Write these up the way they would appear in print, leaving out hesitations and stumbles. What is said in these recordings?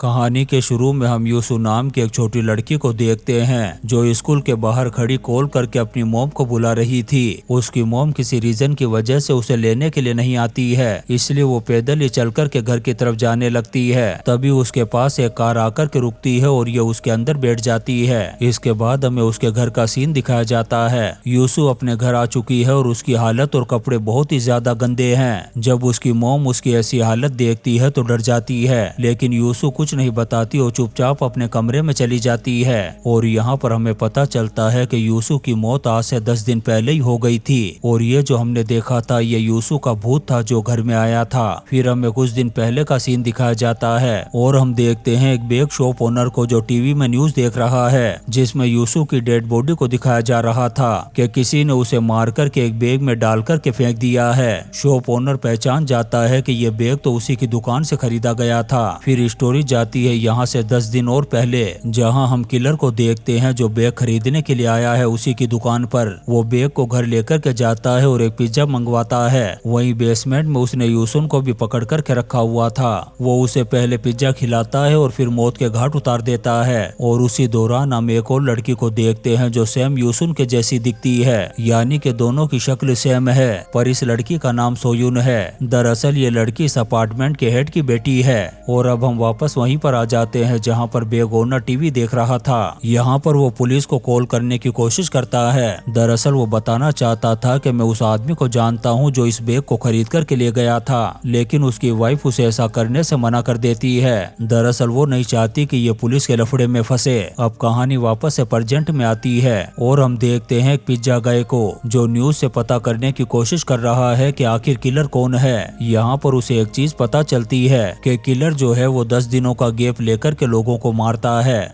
कहानी के शुरू में हम यूसु नाम की एक छोटी लड़की को देखते हैं जो स्कूल के बाहर खड़ी कॉल करके अपनी मॉम को बुला रही थी। उसकी मॉम किसी रीजन की वजह से उसे लेने के लिए नहीं आती है, इसलिए वो पैदल ही चल कर के घर की तरफ जाने लगती है। तभी उसके पास एक कार आकर के रुकती है और ये उसके अंदर बैठ जाती है। इसके बाद हमें उसके घर का सीन दिखाया जाता है। यूसु अपने घर आ चुकी है और उसकी हालत और कपड़े बहुत ही ज्यादा गंदे हैं। जब उसकी मॉम उसकी ऐसी हालत देखती है तो डर जाती है, लेकिन यूसु कुछ नहीं बताती और चुपचाप अपने कमरे में चली जाती है। और यहाँ पर हमें पता चलता है कि यूसु की मौत आज से 10 दिन पहले ही हो गई थी और ये जो हमने देखा था ये यूसु का भूत था जो घर में आया था। फिर हमें कुछ दिन पहले का सीन दिखाया जाता है और हम देखते हैं एक बेक शॉप ओनर को जो टीवी में न्यूज देख रहा है जिसमें यूसु की डेड बॉडी को दिखाया जा रहा था कि किसी ने उसे मार कर के एक बैग में डाल कर के फेंक दिया है। शॉप ओनर पहचान जाता है कि ये बैग तो उसी की दुकान से खरीदा गया था। फिर स्टोरी जाती है यहाँ से 10 दिन और पहले, जहाँ हम किलर को देखते हैं जो बैग खरीदने के लिए आया है उसी की दुकान पर। वो बैग को घर लेकर के जाता है और एक पिज्जा मंगवाता है। वहीं बेसमेंट में उसने यूसुन को भी पकड़ कर के रखा हुआ था। वो उसे पहले पिज्जा खिलाता है और फिर मौत के घाट उतार देता है। और उसी दौरान हम एक और लड़की को देखते हैं जो सेम यूसुन के जैसी दिखती है, यानी कि दोनों की शक्ल सेम है, पर इस लड़की का नाम सोयुन है। दरअसल ये लड़की इस अपार्टमेंट के हेड की बेटी है। और अब हम वापस वहीं पर आ जाते हैं जहां पर बैग ओनर टीवी देख रहा था। यहाँ पर वो पुलिस को कॉल करने की कोशिश करता है। दरअसल वो बताना चाहता था कि मैं उस आदमी को जानता हूँ जो इस बैग को खरीद कर के ले गया था, लेकिन उसकी वाइफ उसे ऐसा करने से मना कर देती है। दरअसल वो नहीं चाहती कि ये पुलिस के लफड़े में फंसे। अब कहानी वापस से प्रेजेंट में आती है और हम देखते हैं एक पिज्जा गाय को जो न्यूज से पता करने की कोशिश कर रहा है कि आखिर किलर कौन है। यहाँ पर उसे एक चीज पता चलती है कि किलर जो है वो 10 दिनों का गैप लेकर के लोगों को मारता है।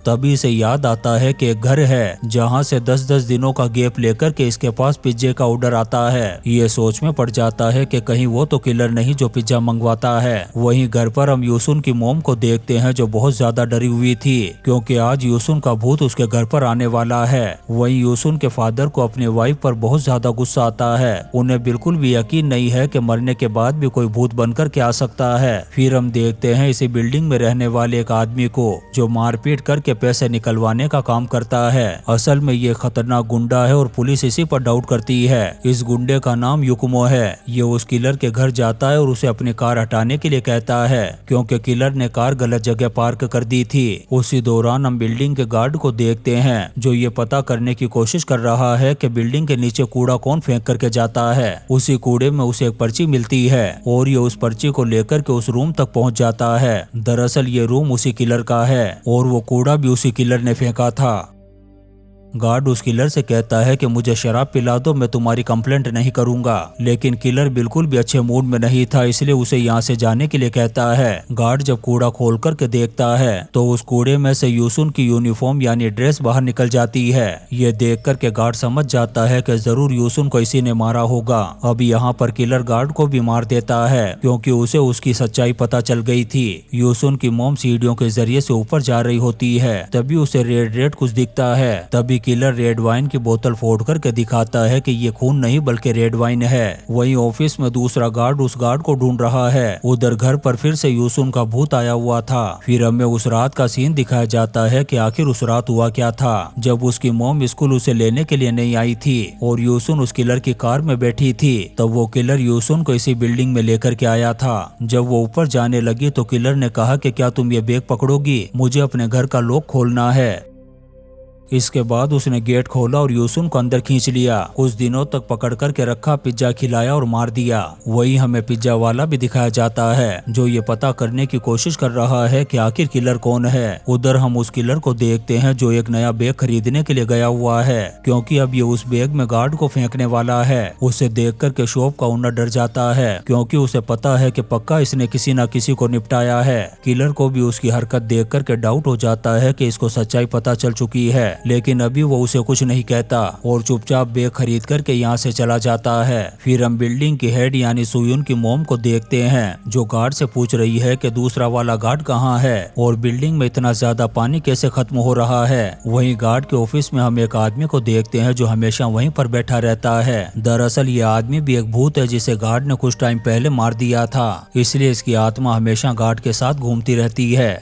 तभी इसे याद आता है कि एक घर है जहां से 10-10 दिनों का गैप लेकर के इसके पास पिज्जे का ऑर्डर आता है। ये सोच में पड़ जाता है कि कहीं वो तो किलर नहीं जो पिज्जा मंगवाता है। वहीं घर पर हम यूसुन की मॉम को देखते हैं जो बहुत ज्यादा डरी हुई थी क्योंकि आज यूसुन का भूत उसके घर पर आने वाला है। वहीं यूसुन के फादर को अपनी वाइफ पर बहुत ज्यादा गुस्सा आता है। उन्हें बिल्कुल भी यकीन नहीं है कि मरने के बाद भी कोई भूत बनकर के आ सकता है। फिर हम देखते हैं इसी बिल्डिंग में रहने वाले एक आदमी को जो मारपीट करके पैसे निकलवाने का काम करता है। असल में ये खतरनाक गुंडा है और पुलिस इसी पर डाउट करती है। इस गुंडे का नाम युकुमो है। ये उस किलर के घर जाता है और उसे अपनी कार हटाने के लिए कहता है क्योंकि किलर ने कार गलत जगह पार्क कर दी थी। उसी दौरान हम बिल्डिंग के गार्ड को देखते हैं जो ये पता करने की कोशिश कर रहा है कि बिल्डिंग के नीचे कूड़ा कौन फेंक करके जाता है। उसी कूड़े में उसे एक पर्ची मिलती है और ये उस पर्ची को लेकर के उस रूम तक पहुंच जाता है। दरअसल ये रूम उसी किलर का है और वो कूड़ा भी उसी किलर ने फेंका था। गार्ड उस किलर से कहता है कि मुझे शराब पिला दो, मैं तुम्हारी कंप्लेंट नहीं करूंगा, लेकिन किलर बिल्कुल भी अच्छे मूड में नहीं था इसलिए उसे यहाँ से जाने के लिए कहता है। गार्ड जब कूड़ा खोल करके देखता है तो उस कूड़े में से यूसुन की यूनिफॉर्म यानी ड्रेस बाहर निकल जाती है। ये देख कर के गार्ड समझ जाता है कि जरूर यूसुन को इसी ने मारा होगा। अब यहाँ पर किलर गार्ड को भी मार देता है क्योंकि उसे उसकी सच्चाई पता चल गई थी। यूसुन की मॉम सीढ़ियों के जरिए से ऊपर जा रही होती है, तभी उसे रेड रेड कुछ दिखता है। तभी किलर रेड वाइन की बोतल फोड़ करके दिखाता है कि ये खून नहीं बल्कि रेड वाइन है। वहीं ऑफिस में दूसरा गार्ड उस गार्ड को ढूंढ रहा है। उधर घर पर फिर से यूसुन का भूत आया हुआ था। फिर हमें उस रात का सीन दिखाया जाता है कि आखिर उस रात हुआ क्या था जब उसकी मॉम स्कूल उसे लेने के लिए नहीं आई थी और यूसुन उस किलर की कार में बैठी थी। तब वो किलर यूसुन को इसी बिल्डिंग में लेकर के आया था। जब वो ऊपर जाने लगी तो किलर ने कहा कि क्या तुम ये बैग पकड़ोगी, मुझे अपने घर का लॉक खोलना है। इसके बाद उसने गेट खोला और यूसुन को अंदर खींच लिया। कुछ दिनों तक पकड़ कर के रखा, पिज्जा खिलाया और मार दिया। वही हमें पिज्जा वाला भी दिखाया जाता है जो ये पता करने की कोशिश कर रहा है कि आखिर किलर कौन है। उधर हम उस किलर को देखते हैं जो एक नया बैग खरीदने के लिए गया हुआ है क्योंकि अब ये उस बैग में गार्ड को फेंकने वाला है। उसे देख कर के शॉप का ओनर डर जाता है क्योंकि उसे पता है कि पक्का इसने किसी न किसी को निपटाया है। किलर को भी उसकी हरकत देख कर के डाउट हो जाता है कि इसको सच्चाई पता चल चुकी है। लेकिन अभी वो उसे कुछ नहीं कहता और चुपचाप बैग खरीद करके यहाँ से चला जाता है। फिर हम बिल्डिंग की हेड यानी सोयून की मॉम को देखते हैं, जो गार्ड से पूछ रही है कि दूसरा वाला गार्ड कहाँ है और बिल्डिंग में इतना ज्यादा पानी कैसे खत्म हो रहा है। वहीं गार्ड के ऑफिस में हम एक आदमी को देखते हैं जो हमेशा वहीं पर बैठा रहता है। दरअसल ये आदमी भी एक भूत है जिसे गार्ड ने कुछ टाइम पहले मार दिया था, इसलिए इसकी आत्मा हमेशा गार्ड के साथ घूमती रहती है।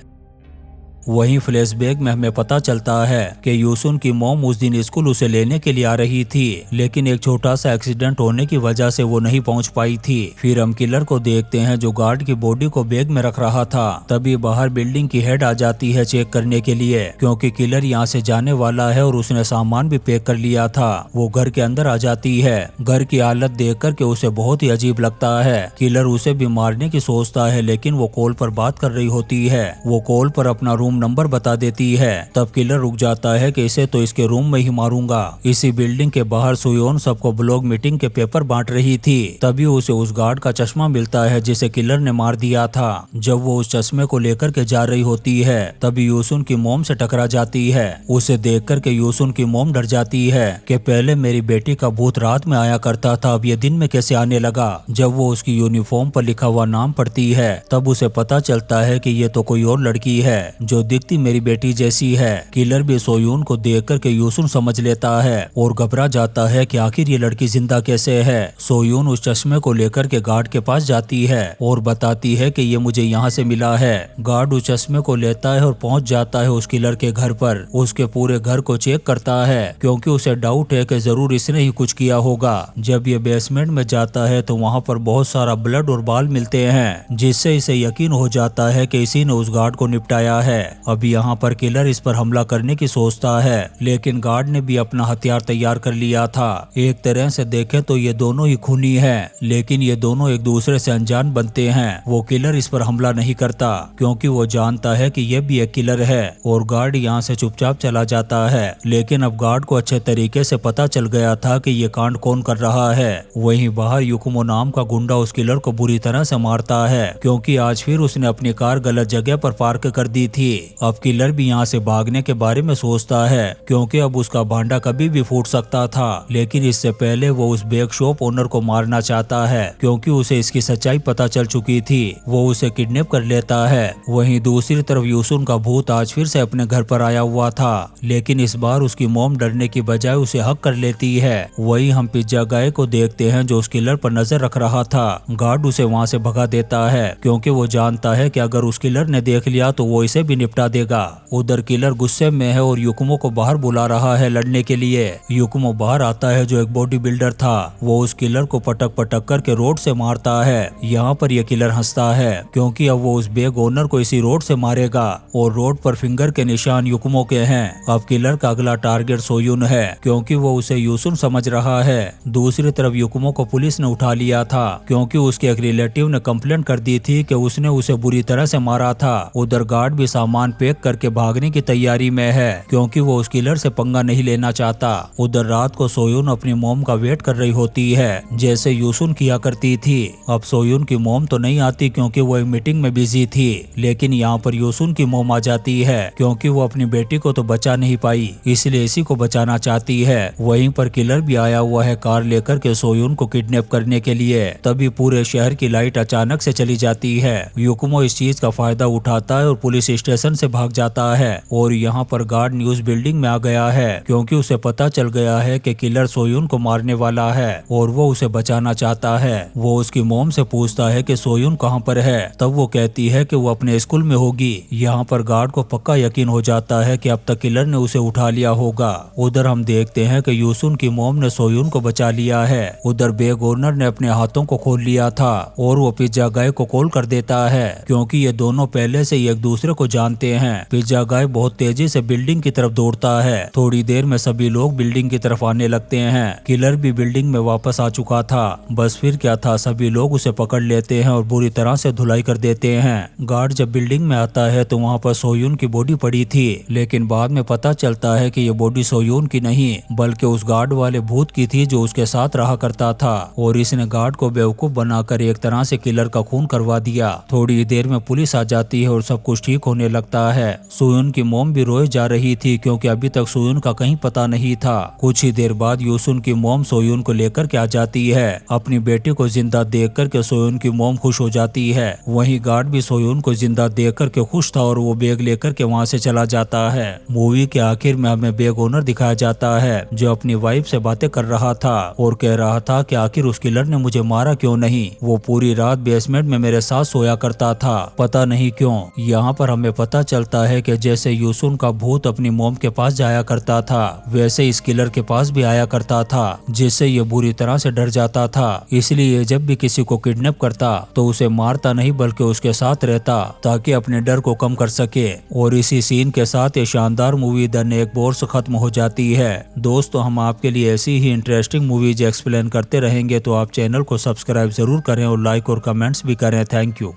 वहीं फ्लैशबैक में हमें पता चलता है कि यूसुन की मॉम उस दिन स्कूल उसे लेने के लिए आ रही थी, लेकिन एक छोटा सा एक्सीडेंट होने की वजह से वो नहीं पहुंच पाई थी। फिर हम किलर को देखते हैं जो गार्ड की बॉडी को बैग में रख रहा था। तभी बाहर बिल्डिंग की हेड आ जाती है चेक करने के लिए, क्योंकि किलर यहाँ से जाने वाला है और उसने सामान भी पैक कर लिया था। वो घर के अंदर आ जाती है। घर की हालत देख कर के उसे बहुत ही अजीब लगता है। किलर उसे भी मारने की सोचता है, लेकिन वो कॉल पर बात कर रही होती है। वो कॉल पर अपना रूम नंबर बता देती है। तब किलर रुक जाता है कि इसे तो इसके रूम में ही मारूंगा। इसी बिल्डिंग के बाहर सुयोन सबको ब्लॉग मीटिंग के पेपर बांट रही थी। तभी उसे उस गार्ड का चश्मा मिलता है जिसे किलर ने मार दिया था। जब वो उस चश्मे को लेकर के जा रही होती है, तभी यूसुन की मॉम से टकरा जाती है। उसे देख कर के यूसुन की मॉम डर जाती है कि पहले मेरी बेटी का भूत रात में आया करता था, अब ये दिन में कैसे आने लगा। जब वो उसकी यूनिफॉर्म पर लिखा हुआ नाम पढ़ती है, तब उसे पता चलता है कि ये तो कोई और लड़की है जो दिखती मेरी बेटी जैसी है। किलर भी सोयून को देख कर के यूसुन समझ लेता है और घबरा जाता है कि आखिर ये लड़की जिंदा कैसे है। सोयून उस चश्मे को लेकर के गार्ड के पास जाती है और बताती है कि ये मुझे यहाँ से मिला है। गार्ड उस चश्मे को लेता है और पहुँच जाता है उस किलर के घर पर। उसके पूरे घर को चेक करता है, क्योंकि उसे डाउट है कि जरूर इसने ही कुछ किया होगा। जब ये बेसमेंट में जाता है तो वहाँ पर बहुत सारा ब्लड और बाल मिलते हैं, जिससे इसे यकीन हो जाता है कि इसी ने उस गार्ड को निपटाया है। अभी यहाँ पर किलर इस पर हमला करने की सोचता है, लेकिन गार्ड ने भी अपना हथियार तैयार कर लिया था। एक तरह से देखें तो ये दोनों ही खूनी हैं, लेकिन ये दोनों एक दूसरे से अनजान बनते हैं। वो किलर इस पर हमला नहीं करता, क्योंकि वो जानता है कि ये भी एक किलर है, और गार्ड यहाँ से चुपचाप चला जाता है। लेकिन अब गार्ड को अच्छे तरीके से पता चल गया था कि ये कांड कौन कर रहा है। वहीं बाहर युकुमो नाम का गुंडा उस किलर को बुरी तरह से मारता है, क्योंकि आज फिर उसने अपनी कार गलत जगह पर पार्क कर दी थी। अब किलर भी यहाँ से भागने के बारे में सोचता है, क्योंकि अब उसका भांडा कभी भी फूट सकता था। लेकिन इससे पहले वो उस बेक शॉप ओनर को मारना चाहता है, क्योंकि उसे इसकी सच्चाई पता चल चुकी थी। वो उसे किडनैप कर लेता है। वहीं दूसरी तरफ यूसुन का भूत आज फिर से अपने घर पर आया हुआ था, लेकिन इस बार उसकी मॉम डरने की बजाय उसे हक कर लेती है। वहीं हम पिज्जा गाय को देखते हैं जो उस किलर पर नजर रख रहा था। गार्ड उसे वहाँ से भगा देता है, क्योंकि वो जानता है कि अगर उस किलर ने देख लिया तो वो इसे भी निपटा देगा। उधर किलर गुस्से में है और युकुमो को बाहर बुला रहा है लड़ने के लिए। युकुमो बाहर आता है जो एक बॉडी बिल्डर था। वो उस किलर को पटक पटक करके रोड से मारता है। यहाँ पर यह किलर हंसता है, क्योंकि अब वो उस बेग ओनर को इसी रोड से मारेगा, और रोड पर फिंगर के निशान युकुमो के हैं। अब किलर का अगला टारगेट सोयून है, क्योंकि वो उसे यूसुन समझ रहा है। दूसरी तरफ युकुमो को पुलिस ने उठा लिया था, क्योंकि उसके एक रिलेटिव ने कंप्लेंट कर दी थी कि उसने उसे बुरी तरह से मारा था। उधर गार्ड भी सामान पैक करके भागने की तैयारी में है, क्योंकि वो उस किलर से पंगा नहीं लेना चाहता। उधर रात को सोयून अपनी मॉम का वेट कर रही होती है, जैसे यूसुन किया करती थी। अब सोयून की मॉम तो नहीं आती, क्योंकि वो एक मीटिंग में बिजी थी, लेकिन यहाँ पर यूसुन की मॉम आ जाती है, क्योंकि वो अपनी बेटी को तो बचा नहीं पाई, इसलिए इसी को बचाना चाहती है। वहीं पर किलर भी आया हुआ है कार लेकर के सोयून को किडनैप करने के लिए। तभी पूरे शहर की लाइट अचानक से चली जाती है। युकुमो इस चीज का फायदा उठाता है और पुलिस स्टेशन से भाग जाता है, और यहाँ पर गार्ड न्यूज बिल्डिंग में आ गया है, क्योंकि उसे पता चल गया है कि किलर सोयून को मारने वाला है और वो उसे बचाना चाहता है। वो उसकी मॉम से पूछता है कि सोयून कहाँ पर है। तब वो कहती है कि वो अपने स्कूल में होगी। यहाँ पर गार्ड को पक्का यकीन हो जाता है कि अब तक किलर ने उसे उठा लिया होगा। उधर हम देखते हैं कि यूसुन की मॉम ने सोयून को बचा लिया है। उधर बेग ओनर ने अपने हाथों को खोल लिया था और वो पिज्जा गाय को कॉल कर देता है, क्योंकि ये दोनों पहले से ही एक दूसरे को जानते हैं। पिज्जा गाय बहुत तेजी से बिल्डिंग की तरफ दौड़ता है। थोड़ी देर में सभी लोग बिल्डिंग की तरफ आने लगते हैं। किलर भी बिल्डिंग में वापस आ चुका था। बस फिर क्या था, सभी लोग उसे पकड़ लेते हैं और बुरी तरह से धुलाई कर देते हैं। गार्ड जब बिल्डिंग में आता है तो वहाँ पर सोयून की बॉडी पड़ी थी, लेकिन बाद में पता चलता है कि ये बॉडी सोयून की नहीं, बल्कि उस गार्ड वाले भूत की थी जो उसके साथ रहा करता था, और इसने गार्ड को बेवकूफ बनाकर एक तरह से किलर का खून करवा दिया। थोड़ी देर में पुलिस आ जाती है और सब कुछ ठीक होने लगता लगता है। सोयुन की मॉम भी रोए जा रही थी क्योंकि अभी तक सोयुन का कहीं पता नहीं था। कुछ ही देर बाद यूसुन की मॉम सोयुन को लेकर के आ जाती है। अपनी बेटी को जिंदा देख कर के सोयुन की मॉम खुश हो जाती है। वहीं गार्ड भी सोयुन को जिंदा देख कर के खुश था और वो बैग लेकर के वहाँ से चला जाता है। मूवी के आखिर में हमें बैग ओनर दिखाया जाता है जो अपनी वाइफ से बातें कर रहा था और कह रहा था कि आखिर उस किलर ने मुझे मारा क्यों नहीं। वो पूरी रात बेसमेंट में मेरे साथ सोया करता था, पता नहीं क्यों। यहाँ पर हमें पता चलता है कि जैसे यूसुन का भूत अपनी मॉम के पास जाया करता था वैसे इस किलर के पास भी आया करता था, जिससे ये बुरी तरह से डर जाता था। इसलिए जब भी किसी को किडनैप करता तो उसे मारता नहीं बल्कि उसके साथ रहता ताकि अपने डर को कम कर सके। और इसी सीन के साथ ये शानदार मूवी द नेकबोर्स खत्म हो जाती है। दोस्तों, हम आपके लिए ऐसी ही इंटरेस्टिंग मूवीज एक्सप्लेन करते रहेंगे, तो आप चैनल को सब्सक्राइब जरूर करें और लाइक और कमेंट्स भी करें। Thank you.